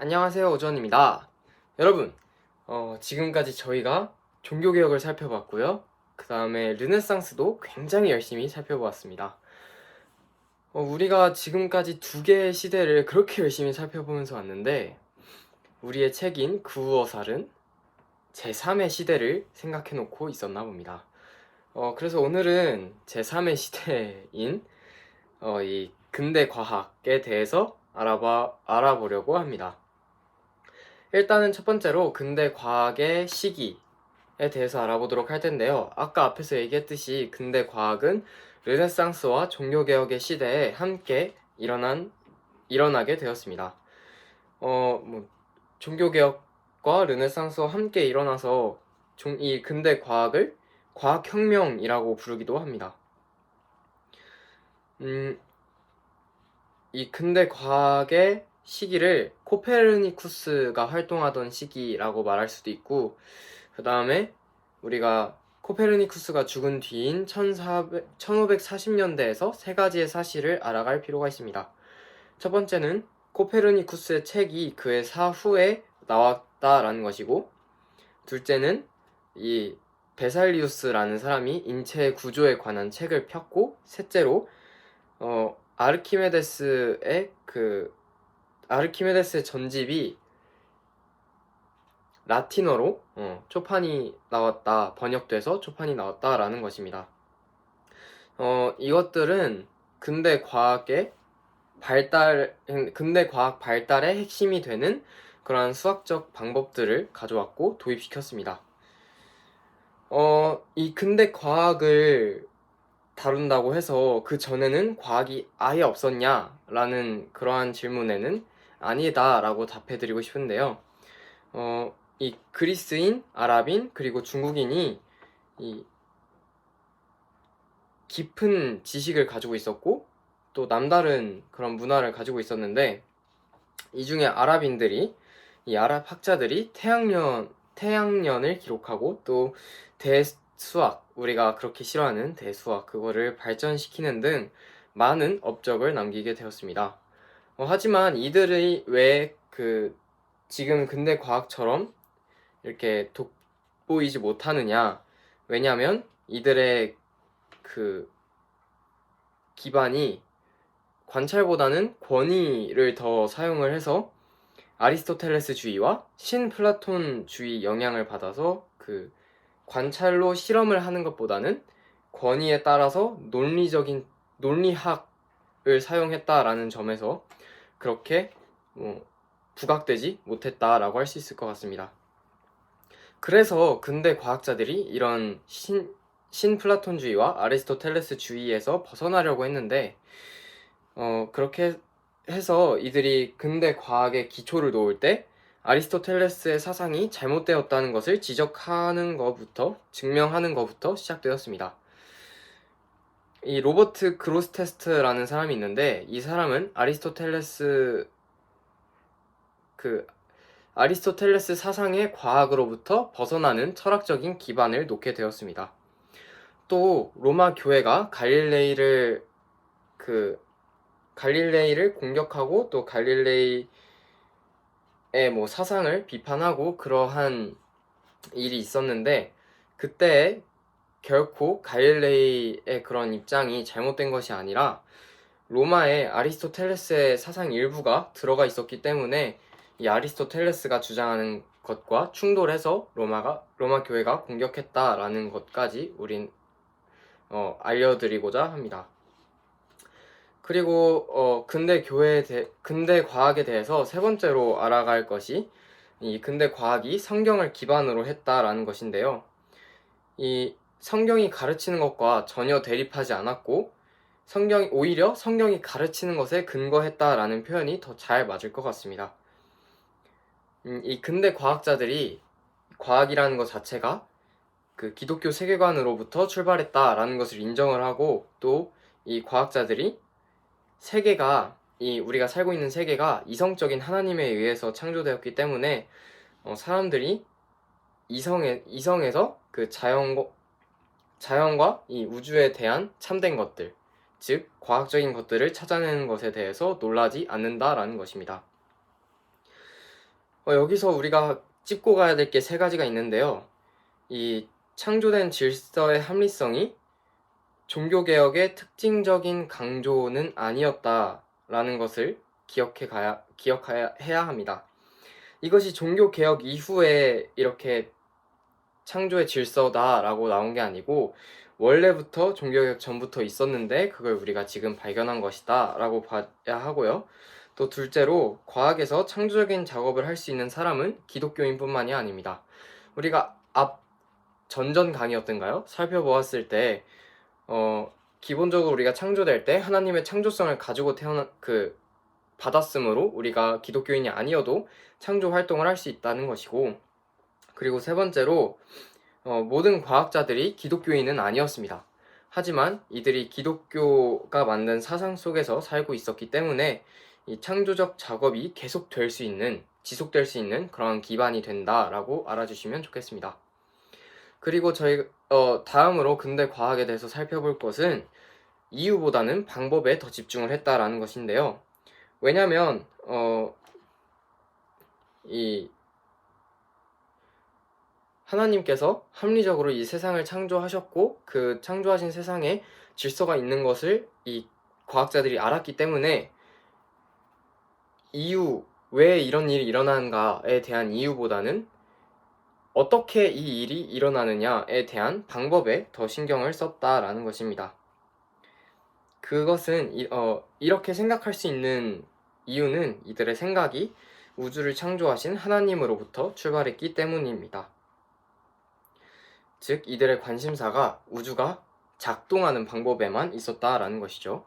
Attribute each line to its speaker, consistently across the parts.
Speaker 1: 안녕하세요, 오전입니다. 여러분, 지금까지 저희가 종교개혁을 살펴봤고요. 그 다음에 르네상스도 굉장히 열심히 살펴보았습니다. 우리가 지금까지 두 개의 시대를 그렇게 열심히 살펴보면서 왔는데 우리의 책인 구우어살은 제3의 시대를 생각해놓고 있었나 봅니다. 그래서 오늘은 제3의 시대인 이 근대 과학에 대해서 알아보려고 합니다. 일단은 첫 번째로 근대 과학의 시기에 대해서 알아보도록 할 텐데요. 아까 앞에서 얘기했듯이 근대 과학은 르네상스와 종교개혁의 시대에 함께 일어나게 되었습니다. 종교개혁과 르네상스와 함께 일어나서 이 근대 과학을 과학혁명이라고 부르기도 합니다. 이 근대 과학의 시기를 코페르니쿠스가 활동하던 시기라고 말할 수도 있고, 그 다음에 우리가 코페르니쿠스가 죽은 뒤인 1540년대에서 세 가지의 사실을 알아갈 필요가 있습니다. 첫 번째는 코페르니쿠스의 책이 그의 사후에 나왔다라는 것이고, 둘째는 이 베살리우스라는 사람이 인체의 구조에 관한 책을 폈고, 셋째로 아르키메데스의 전집이 라틴어로 번역돼서 초판이 나왔다라는 것입니다. 이것들은 근대 과학 발달의 핵심이 되는 그러한 수학적 방법들을 가져왔고 도입시켰습니다. 이 근대 과학을 다룬다고 해서 그 전에는 과학이 아예 없었냐라는 그러한 질문에는 아니다라고 답해드리고 싶은데요. 이 그리스인, 아랍인, 그리고 중국인이 이 깊은 지식을 가지고 있었고 또 남다른 그런 문화를 가지고 있었는데, 이 중에 이 아랍 학자들이 태양년을 기록하고 또 대수학, 우리가 그렇게 싫어하는 대수학, 그거를 발전시키는 등 많은 업적을 남기게 되었습니다. 하지만 이들이 왜 지금 근대 과학처럼 이렇게 돋보이지 못하느냐? 왜냐하면 이들의 기반이 관찰보다는 권위를 더 사용을 해서 아리스토텔레스주의와 신플라톤주의 영향을 받아서 관찰로 실험을 하는 것보다는 권위에 따라서 논리학을 사용했다라는 점에서 그렇게 부각되지 못했다라고 할 수 있을 것 같습니다. 그래서 근대 과학자들이 이런 신플라톤주의와 아리스토텔레스주의에서 벗어나려고 했는데, 그렇게 해서 이들이 근대 과학의 기초를 놓을 때 아리스토텔레스의 사상이 잘못되었다는 것을 증명하는 것부터 시작되었습니다. 이 로버트 그로스테스트라는 사람이 있는데, 이 사람은 아리스토텔레스 사상의 과학으로부터 벗어나는 철학적인 기반을 놓게 되었습니다. 또 로마 교회가 갈릴레이를 공격하고 또 갈릴레이의 사상을 비판하고 그러한 일이 있었는데, 그때 결코 갈릴레이의 그런 입장이 잘못된 것이 아니라 로마에 아리스토텔레스의 사상 일부가 들어가 있었기 때문에 이 아리스토텔레스가 주장하는 것과 충돌해서 로마 교회가 공격했다라는 것까지 우린 알려드리고자 합니다. 그리고 근대 과학에 대해서 세 번째로 알아갈 것이 이 근대 과학이 성경을 기반으로 했다라는 것인데요. 이 성경이 가르치는 것과 전혀 대립하지 않았고 오히려 성경이 가르치는 것에 근거했다라는 표현이 더 잘 맞을 것 같습니다. 이 근대 과학자들이 과학이라는 것 자체가 기독교 세계관으로부터 출발했다라는 것을 인정을 하고, 또 이 과학자들이 우리가 살고 있는 세계가 이성적인 하나님에 의해서 창조되었기 때문에 사람들이 이성에서 자연과 이 우주에 대한 참된 것들, 즉 과학적인 것들을 찾아내는 것에 대해서 놀라지 않는다라는 것입니다. 여기서 우리가 짚고 가야 될 게 세 가지가 있는데요. 이 창조된 질서의 합리성이 종교개혁의 특징적인 강조는 아니었다라는 것을 기억해야 합니다. 이것이 종교개혁 이후에 이렇게 창조의 질서다라고 나온 게 아니고 원래부터 종교개혁 전부터 있었는데 그걸 우리가 지금 발견한 것이다 라고 봐야 하고요. 또 둘째로 과학에서 창조적인 작업을 할 수 있는 사람은 기독교인뿐만이 아닙니다. 우리가 앞 전전 강의였던가요? 살펴보았을 때 기본적으로 우리가 창조될 때 하나님의 창조성을 가지고 받았으므로 우리가 기독교인이 아니어도 창조 활동을 할 수 있다는 것이고, 그리고 세 번째로 모든 과학자들이 기독교인은 아니었습니다. 하지만 이들이 기독교가 만든 사상 속에서 살고 있었기 때문에 이 창조적 작업이 지속될 수 있는 그런 기반이 된다라고 알아주시면 좋겠습니다. 그리고 저희 다음으로 근대 과학에 대해서 살펴볼 것은 이유보다는 방법에 더 집중을 했다라는 것인데요. 왜냐면 이 하나님께서 합리적으로 이 세상을 창조하셨고 그 창조하신 세상에 질서가 있는 것을 이 과학자들이 알았기 때문에 왜 이런 일이 일어나는가에 대한 이유보다는 어떻게 이 일이 일어나느냐에 대한 방법에 더 신경을 썼다라는 것입니다. 그것은 이렇게 생각할 수 있는 이유는 이들의 생각이 우주를 창조하신 하나님으로부터 출발했기 때문입니다. 즉 이들의 관심사가 우주가 작동하는 방법에만 있었다라는 것이죠.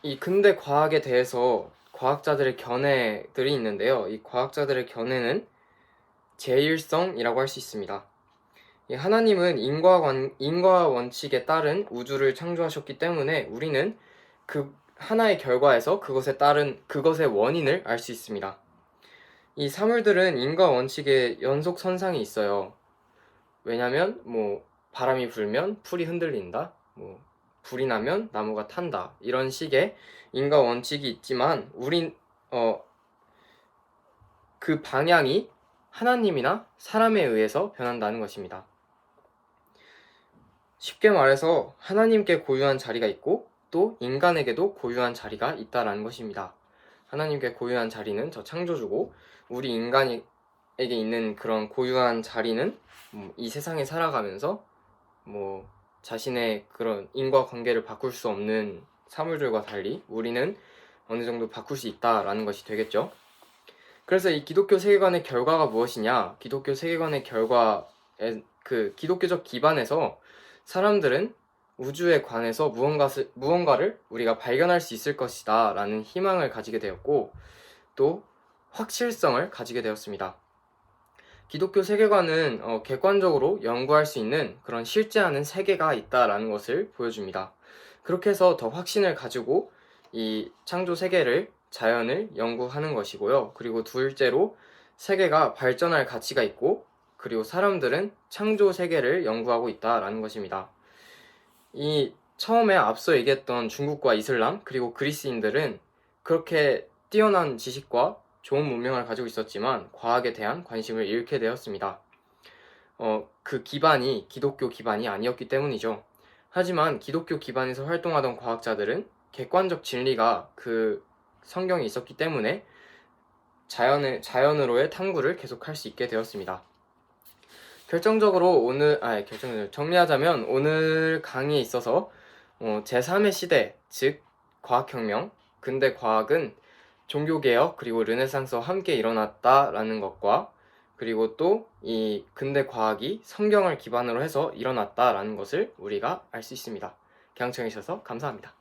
Speaker 1: 이 근대 과학에 대해서 과학자들의 견해들이 있는데요. 이 과학자들의 견해는 제일성이라고 할 수 있습니다. 하나님은 인과 원칙에 따른 우주를 창조하셨기 때문에 우리는 그 하나의 결과에서 그것의 원인을 알 수 있습니다. 이 사물들은 인과 원칙의 연속 선상이 있어요. 왜냐면 바람이 불면 풀이 흔들린다. 불이 나면 나무가 탄다. 이런 식의 인과 원칙이 있지만 그 방향이 하나님이나 사람에 의해서 변한다는 것입니다. 쉽게 말해서 하나님께 고유한 자리가 있고 또 인간에게도 고유한 자리가 있다라는 것입니다. 하나님께 고유한 자리는 저 창조주고 우리 인간에게 있는 그런 고유한 자리는 이 세상에 살아가면서 자신의 그런 인과관계를 바꿀 수 없는 사물들과 달리 우리는 어느 정도 바꿀 수 있다라는 것이 되겠죠. 그래서 이 기독교 세계관의 결과가 무엇이냐? 기독교 세계관의 결과의 기독교적 기반에서 사람들은 우주에 관해서 무언가를 우리가 발견할 수 있을 것이다 라는 희망을 가지게 되었고 또 확실성을 가지게 되었습니다. 기독교 세계관은 객관적으로 연구할 수 있는 그런 실제하는 세계가 있다라는 것을 보여줍니다. 그렇게 해서 더 확신을 가지고 이 창조 세계를 자연을 연구하는 것이고요. 그리고 둘째로 세계가 발전할 가치가 있고 그리고 사람들은 창조 세계를 연구하고 있다라는 것입니다. 이 처음에 앞서 얘기했던 중국과 이슬람 그리고 그리스인들은 그렇게 뛰어난 지식과 좋은 문명을 가지고 있었지만 과학에 대한 관심을 잃게 되었습니다. 그 기반이 기독교 기반이 아니었기 때문이죠. 하지만 기독교 기반에서 활동하던 과학자들은 객관적 진리가 그 성경에 있었기 때문에 자연으로의 탐구를 계속할 수 있게 되었습니다. 결정적으로 정리하자면 오늘 강의에 있어서 제3의 시대, 즉 과학혁명, 근대 과학은 종교개혁 그리고 르네상스와 함께 일어났다라는 것과 그리고 또 이 근대 과학이 성경을 기반으로 해서 일어났다라는 것을 우리가 알 수 있습니다. 경청해 주셔서 감사합니다.